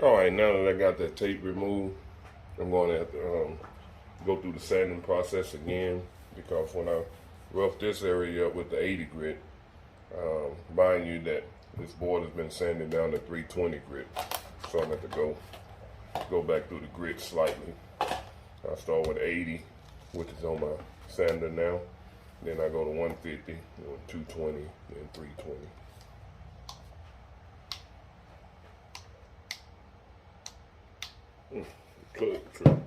Alright, now that I got that tape removed, I'm going to have to go through the sanding process again, because when I rough this area up with the 80 grit, mind you that this board has been sanded down to 320 grit, so I'm going to have to go back through the grit slightly. I start with 80, which is on my sander now, then I go to 150, 220, then 320. True.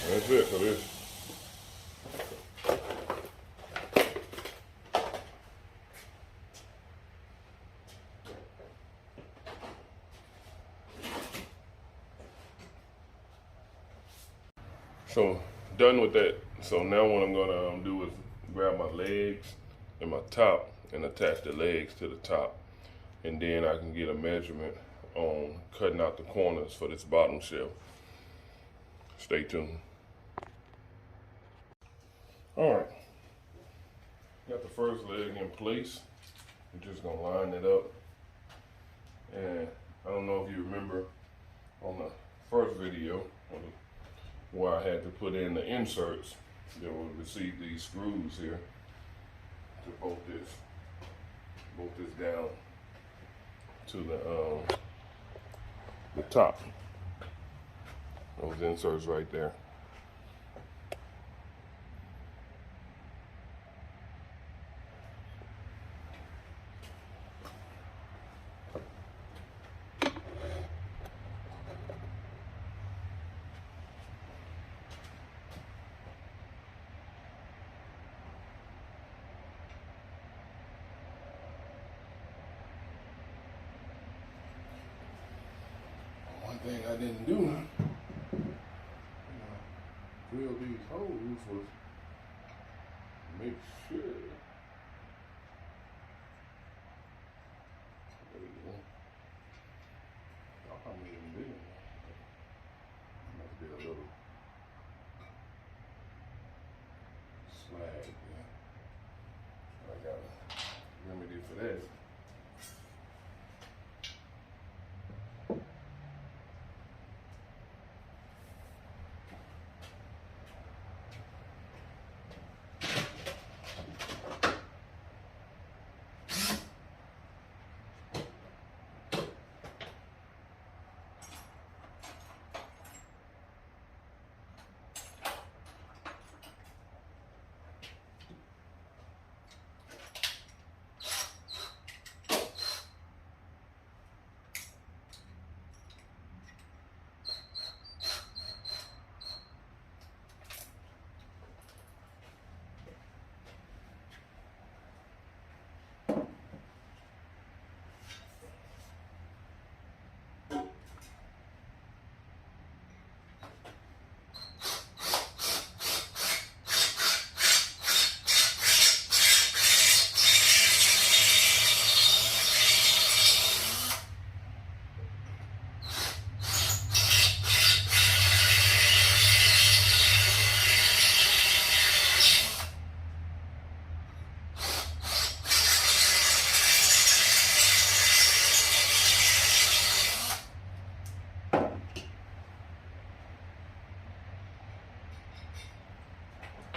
That's it for this. So done with that. So now what I'm gonna do is grab my legs and my top and attach the legs to the top, and then I can get a measurement on cutting out the corners for this bottom shelf. Stay tuned. All right, got the first leg in place. We're just gonna line it up, and I don't know if you remember on the first video where I had to put in the inserts that will receive these screws here to bolt this down to the top. Those inserts right there. One thing I didn't do, drill these holes, was make sure. There we go. I made them big. Must be a little slag there. I got a remedy for that.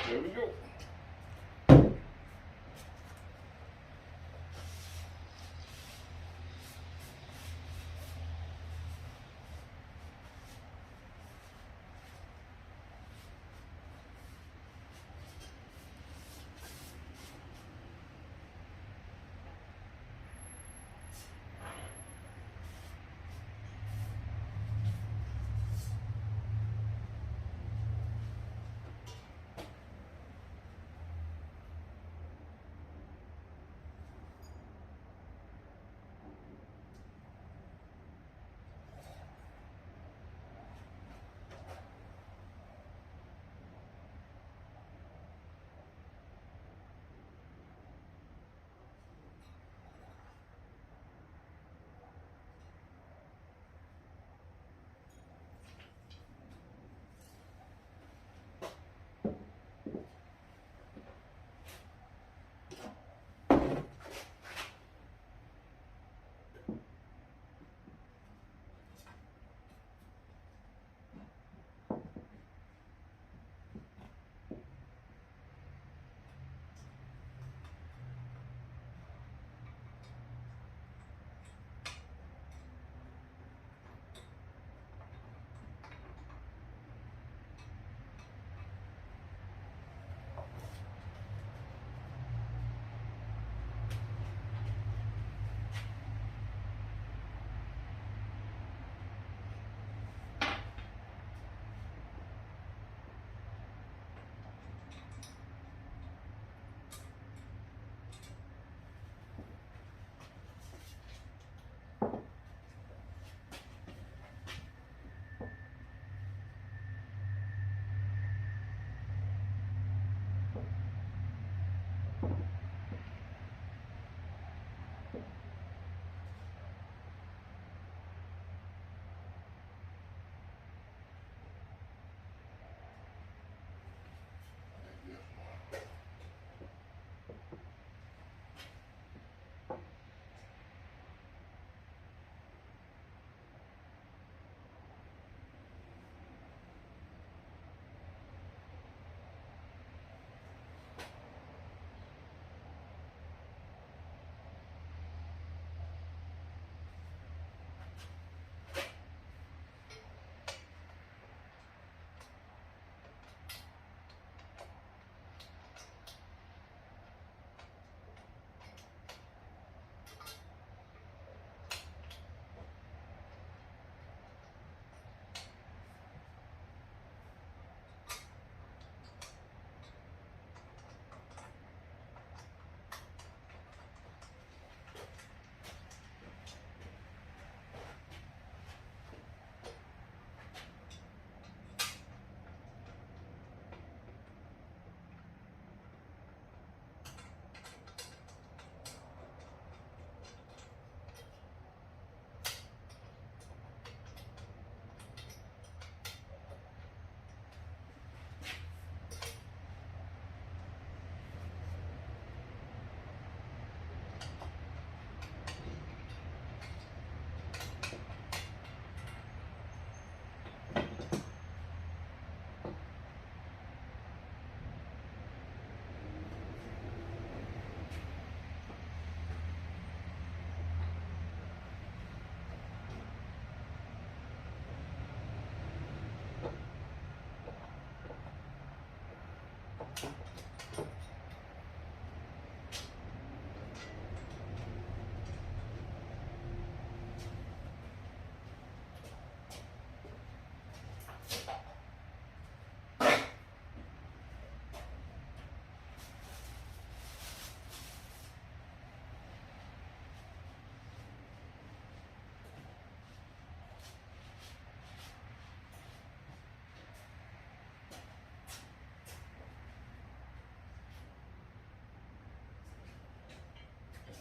There we go.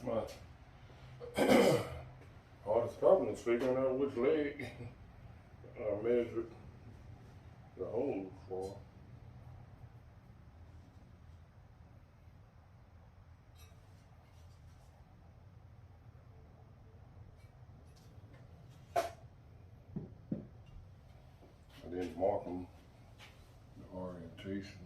My hardest problem is figuring out which leg I measured the hole for. I didn't mark them, the orientation.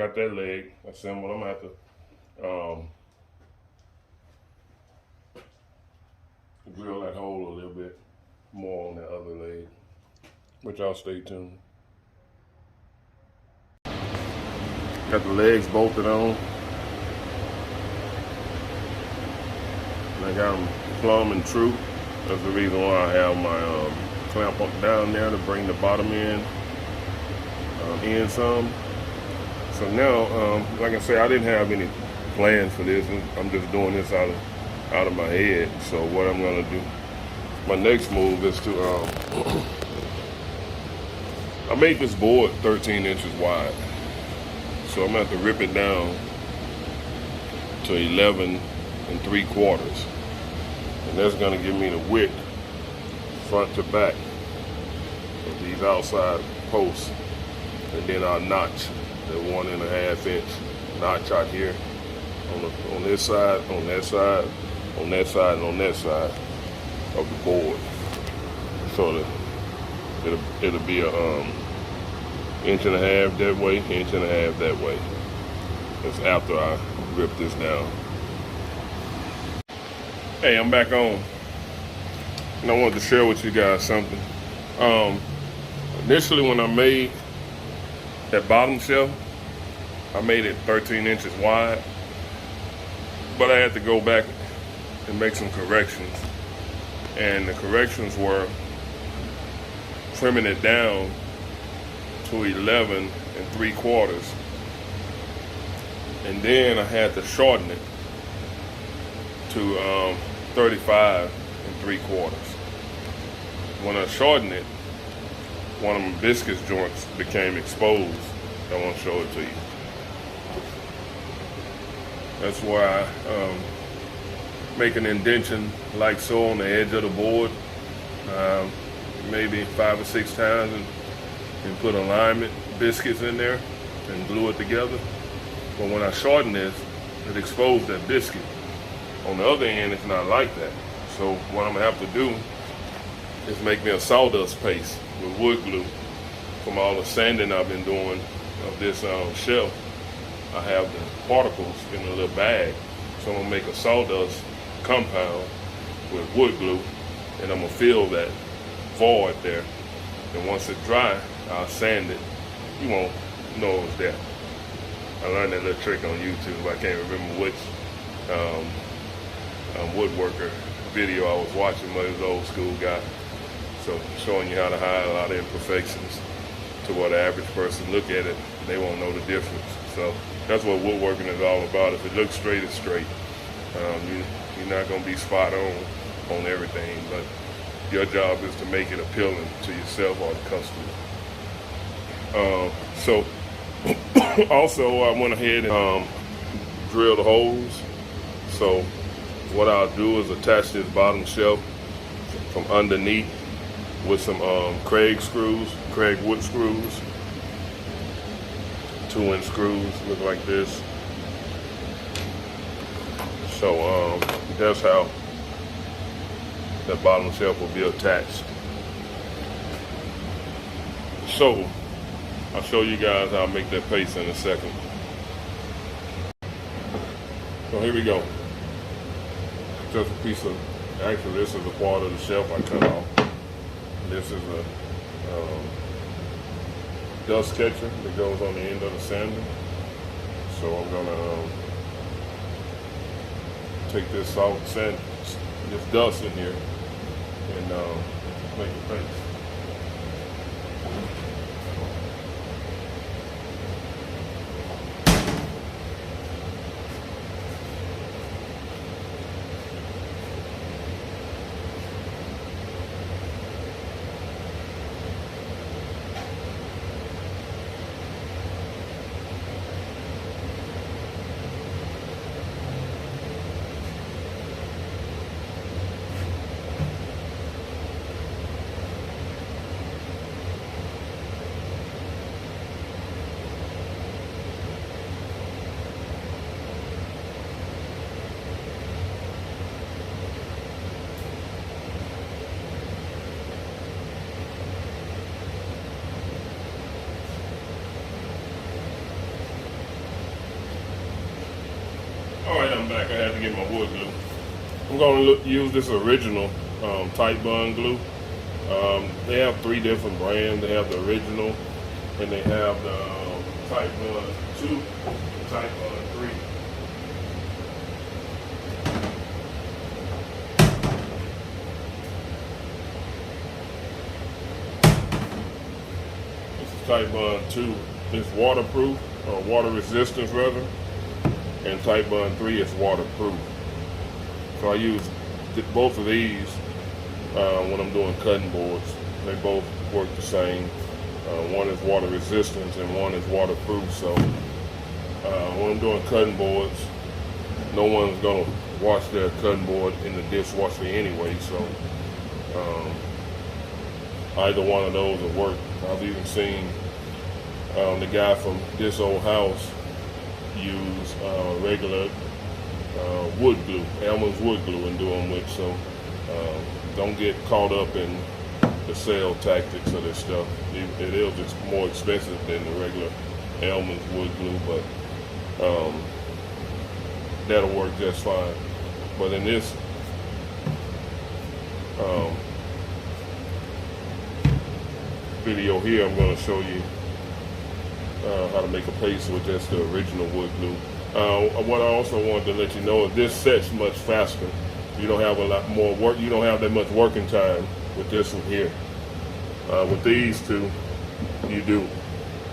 got that leg assembled. I'm gonna have to drill that hole a little bit more on the other leg, but y'all stay tuned. Got the legs bolted on. And I got them plumb and true. That's the reason why I have my clamp up down there to bring the bottom end in some. So now, like I say, I didn't have any plans for this. I'm just doing this out of my head. So what I'm gonna do, my next move is to, I made this board 13 inches wide. So I'm gonna have to rip it down to 11 3/4. And that's gonna give me the width front to back of these outside posts. And then I'll notch the 1.5 inch notch out here on this side, on that side, on that side, and on that side of the board. So that it'll be a 1.5 inches that way, 1.5 inches that way. That's after I rip this down. Hey, I'm back on. And I wanted to share with you guys something. Initially when I made that bottom shelf, I made it 13 inches wide, but I had to go back and make some corrections. And the corrections were trimming it down to 11 3/4. And then I had to shorten it to 35 3/4. When I shortened it, one of my biscuits joints became exposed. I want to show it to you. That's why I make an indention like so on the edge of the board, maybe 5 or 6 times, and put alignment biscuits in there and glue it together. But when I shorten this, it exposed that biscuit. On the other end, it's not like that. So what I'm gonna have to do is make me a sawdust paste with wood glue from all the sanding I've been doing of this shelf. I have the particles in a little bag, so I'm gonna make a sawdust compound with wood glue, and I'm gonna fill that void there. And once it's dry, I'll sand it. You won't know it was there. I learned that little trick on YouTube. I can't remember which woodworker video I was watching, but it was an old school guy. So showing you how to hide a lot of imperfections to what the average person look at it, they won't know the difference. So that's what woodworking is all about. If it looks straight, it's straight. You're not gonna be spot on everything, but your job is to make it appealing to yourself or the customer. So also I went ahead and drilled the holes. So what I'll do is attach this bottom shelf from underneath with some Kreg wood screws, 2-inch screws, look like this. So that's how that bottom shelf will be attached. So I'll show you guys how I make that paste in a second. So here we go. Just a piece of, actually this is a part of the shelf I cut off. This is a dust catcher that goes on the end of the sander. So I'm gonna take this salt, sand, this dust in here, and make a paste. to get my wood glue. I'm going to use this original tight bond glue. They have 3 different brands. They have the original, and they have the tight bond 2, and tight bond 3. Tight bond 2 is waterproof, or water resistance rather, and tight bond 3 is waterproof. So I use both of these when I'm doing cutting boards. They both work the same. One is water resistance and one is waterproof. So when I'm doing cutting boards, no one's gonna wash their cutting board in the dishwasher anyway. So either one of those will work. I've even seen the guy from This Old House use regular wood glue, Elmer's wood glue, and do them with. So don't get caught up in the sale tactics of this stuff. It is just more expensive than the regular Elmer's wood glue, but that'll work just fine. But in this video here, I'm going to show you how to make a paste with just the original wood glue. What I also wanted to let you know is this sets much faster. You don't have a lot more work. You don't have that much working time with this one here. With these two, you do.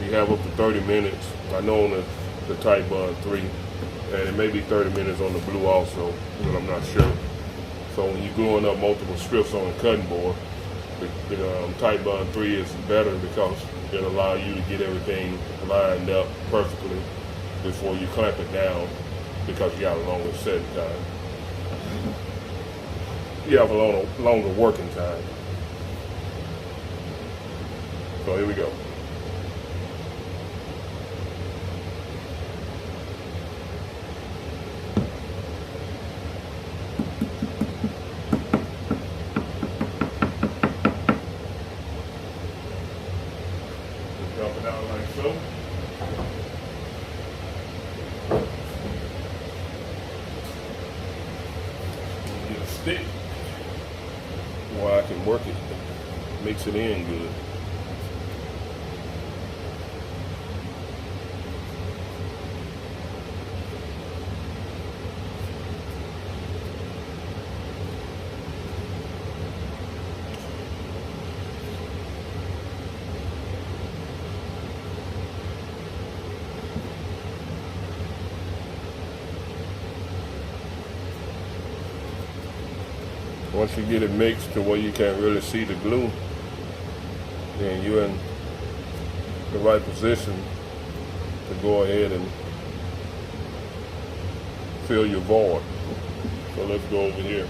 You have up to 30 minutes. I know on the tight bond 3, and it may be 30 minutes on the blue also, but I'm not sure. So when you're gluing up multiple strips on a cutting board, the tight bond 3 is better because it'll allow you to get everything lined up perfectly before you clamp it down, because you got a longer setting time. You have a longer working time. So here we go. Dump it out like so. Get a stick where I can work it, mix it in good. Once you get it mixed to where you can't really see the glue, then you're in the right position to go ahead and fill your board. So let's go over here.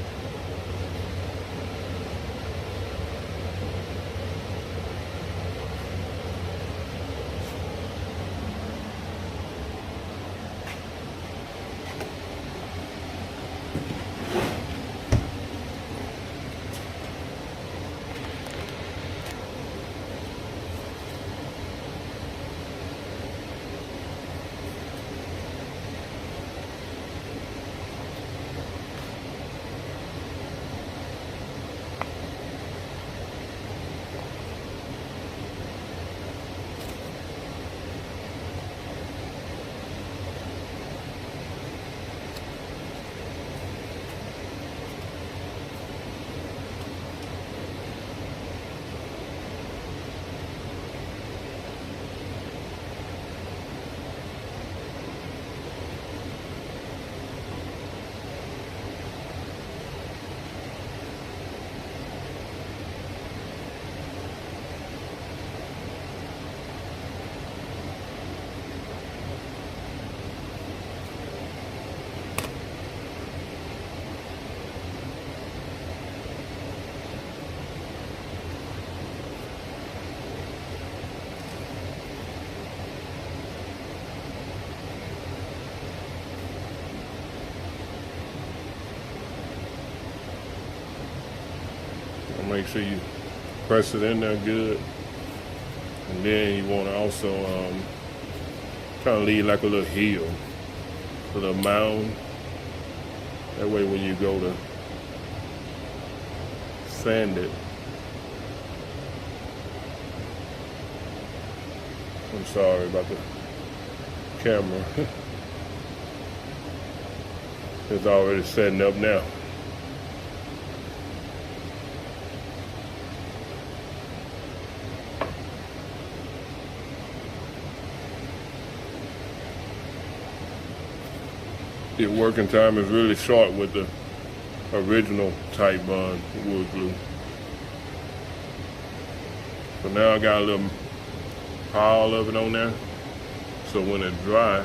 Make sure you press it in there good, and then you want to also kind of leave like a little hill, a little mound That way when you go to sand it, I'm sorry about the camera. It's already setting up now. The working time is really short with the original type bond wood glue. So now I got a little pile of it on there. So when it's dry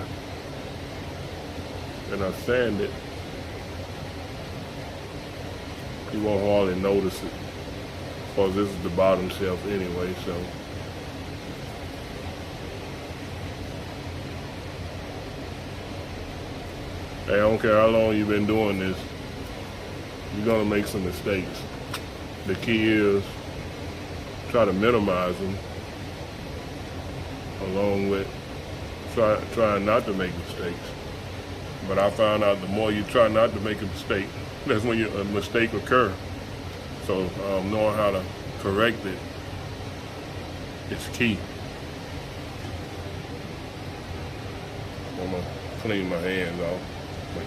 and I sand it, you won't hardly notice it. Because this is the bottom shelf anyway, so. Hey, I don't care how long you've been doing this, you're gonna make some mistakes. The key is try to minimize them, along with trying not to make mistakes. But I found out the more you try not to make a mistake, that's when a mistake occurs. So knowing how to correct it is key. I'm gonna clean my hands off. Wait.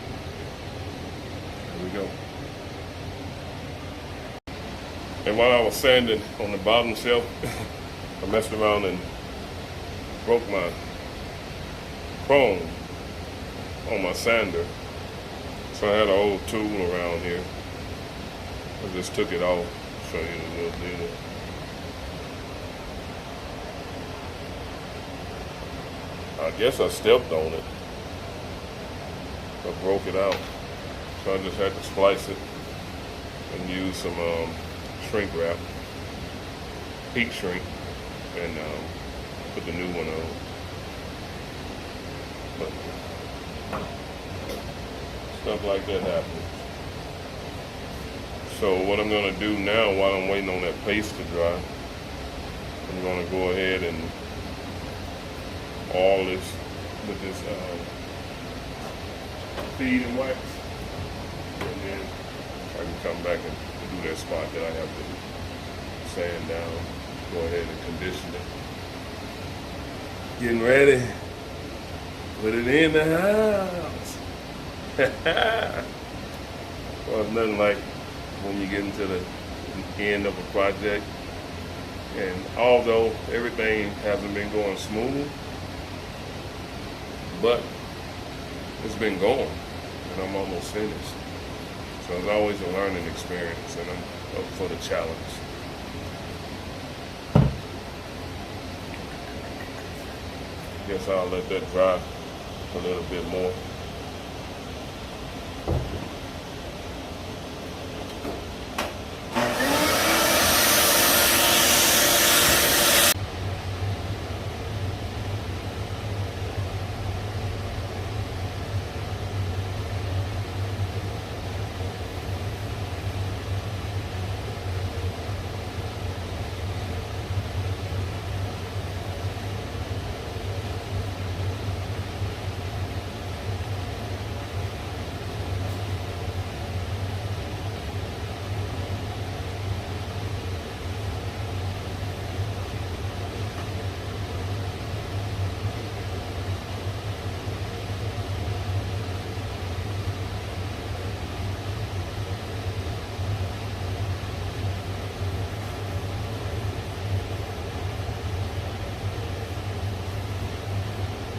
There we go. And while I was sanding on the bottom shelf, I messed around and broke my chrome on my sander. So I had an old tool around here. I just took it off. Show you the little deal. I guess I stepped on it. I broke it out. So I just had to splice it and use some shrink wrap, heat shrink, and put the new one on. But stuff like that happens. So what I'm gonna do now, while I'm waiting on that paste to dry, I'm gonna go ahead and all this with this feed and wax, and then I can come back and do that spot that I have to sand down. Go ahead and condition it. Getting ready. Put it in the house. Well, it's nothing like when you get into the end of a project, and although everything hasn't been going smooth, but it's been going, and I'm almost finished. So it's always a learning experience, and I'm up for the challenge. Guess I'll let that dry a little bit more.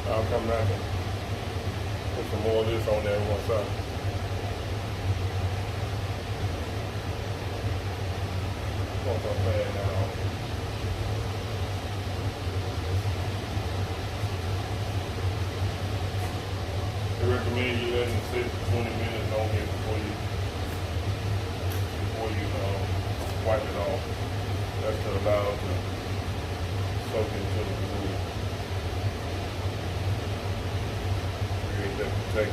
I'll come back and put some more of this on there one side. Once I'm playing now. I recommend you letting it sit for 20 minutes on here before you wipe it off. That's to allow it to soak into the glue. That protection.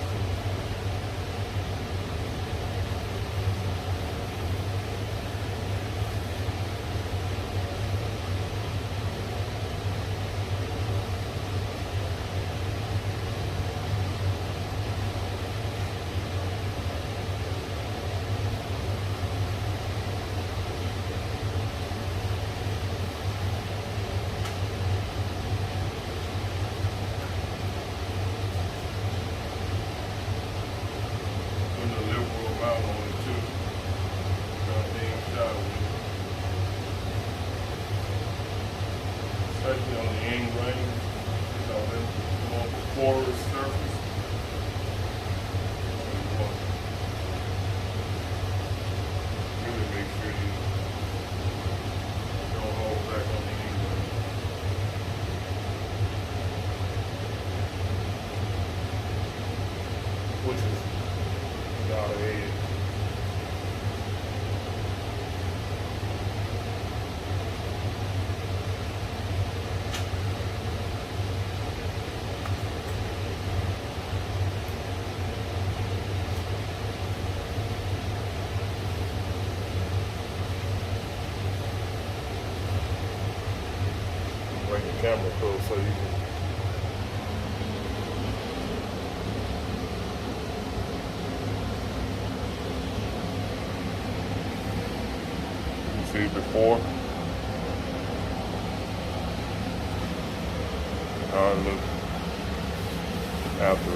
especially on the end grain, them more porous surface. Really make sure you don't hold back on the end grain. Which is about ahead. Bring the camera close so you can see before how it looks after.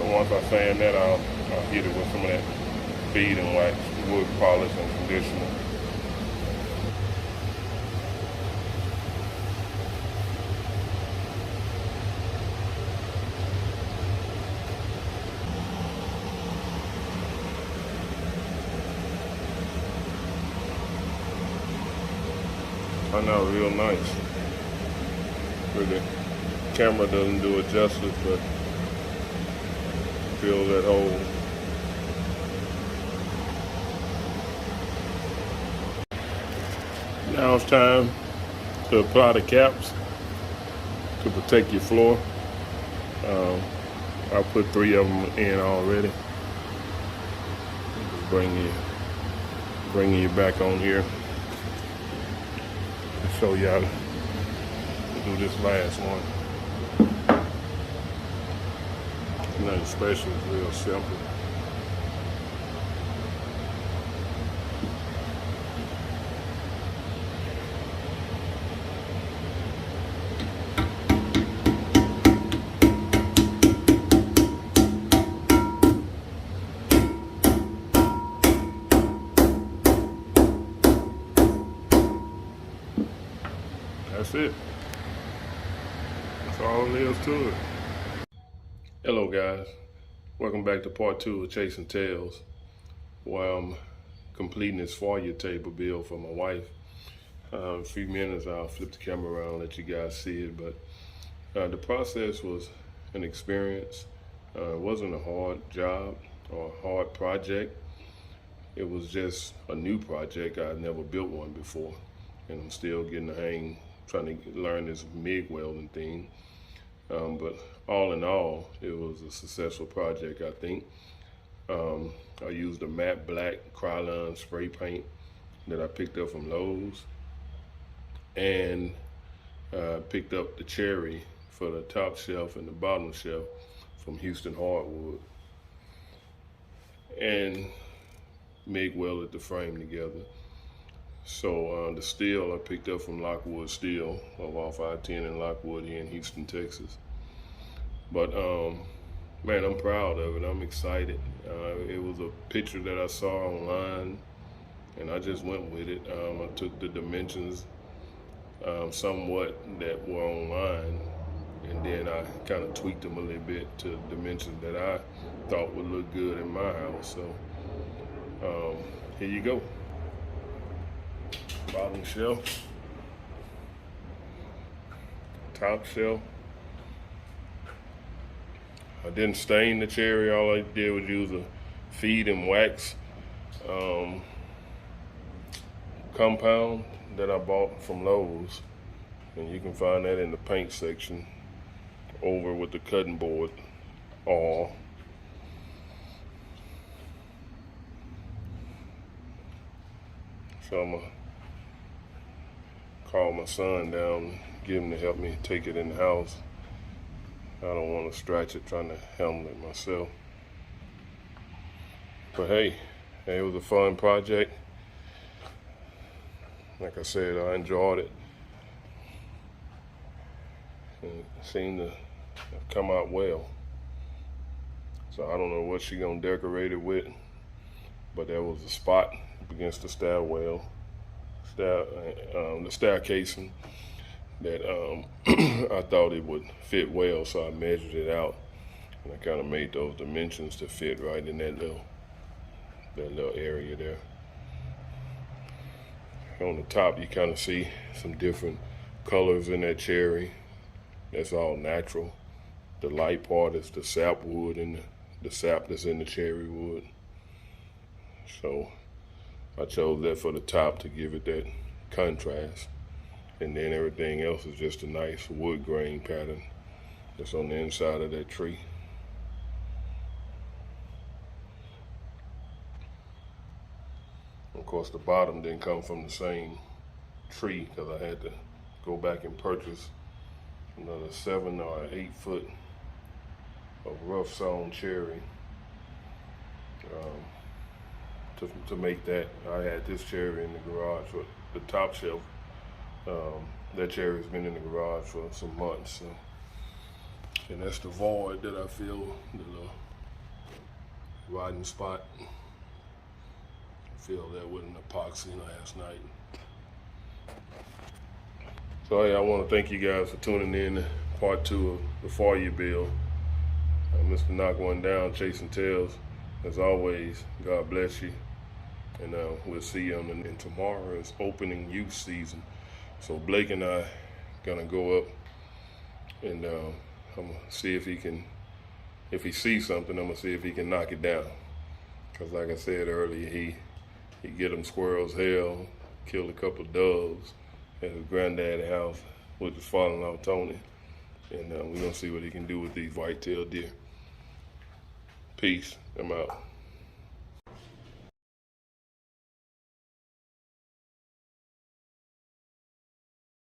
Once I sand that, I'll hit it with some of that bead and wax, wood polish and conditioner. I know, real nice. Really, camera doesn't do it justice, but fill that hole. Now it's time to apply the caps to protect your floor. I put 3 of them in already. Just bringing you back on here to show you how to do this last one. Nothing special, it's real simple. That's it. That's all there is to it. Hello guys, welcome back to part 2 of Chasing Tails, where I'm completing this foyer table build for my wife. In a few minutes I'll flip the camera around and let you guys see it, but the process was an experience. It wasn't a hard job or a hard project. It was just a new project. I'd never built one before, and I'm still getting the hang, trying to learn this MIG welding thing. But all in all, it was a successful project, I think. I used a matte black krylon spray paint that I picked up from Lowe's, and picked up the cherry for the top shelf and the bottom shelf from Houston Hardwood, and MIG welded the frame together. So the steel I picked up from Lockwood Steel off I-10 in Lockwood here in Houston, Texas. But man, I'm proud of it. I'm excited. It was a picture that I saw online, and I just went with it. I took the dimensions somewhat that were online, and then I kind of tweaked them a little bit to dimensions that I thought would look good in my house. So here you go. Bottom shelf, top shelf. I didn't stain the cherry. All I did was use a feed and wax compound that I bought from Lowe's, and you can find that in the paint section over with the cutting board. All so I'm gonna call my son down, get him to help me take it in the house. I don't want to stretch it trying to handle it myself. But hey, it was a fun project. Like I said, I enjoyed it. And it seemed to come out well. So I don't know what she's gonna decorate it with, but there was a spot against the stairwell, the staircasing that I thought it would fit well, so I measured it out, and I kind of made those dimensions to fit right in that little area there. On the top, you kind of see some different colors in that cherry. That's all natural. The light part is the sapwood and the sap that's in the cherry wood. So I chose that for the top to give it that contrast. And then everything else is just a nice wood grain pattern that's on the inside of that tree. Of course, the bottom didn't come from the same tree because I had to go back and purchase another 7 or 8 foot of rough sawn cherry to make that. I had this cherry in the garage for the top shelf. That cherry's been in the garage for some months. So. And that's the void that I feel, the little riding spot. Filled that with an epoxy last night. So hey, I want to thank you guys for tuning in to part 2 of the Foyer build. Mr. Knock One Down, chasing tails. As always, God bless you. And we'll see you and tomorrow is opening youth season. So Blake and I gonna go up and I'm gonna see if he sees something, I'm gonna see if he can knock it down. Cause like I said earlier, he get them squirrels hell, killed a couple of doves at his granddad's house with his father-in-law Tony. And we're gonna see what he can do with these white-tailed deer. Peace, I'm out.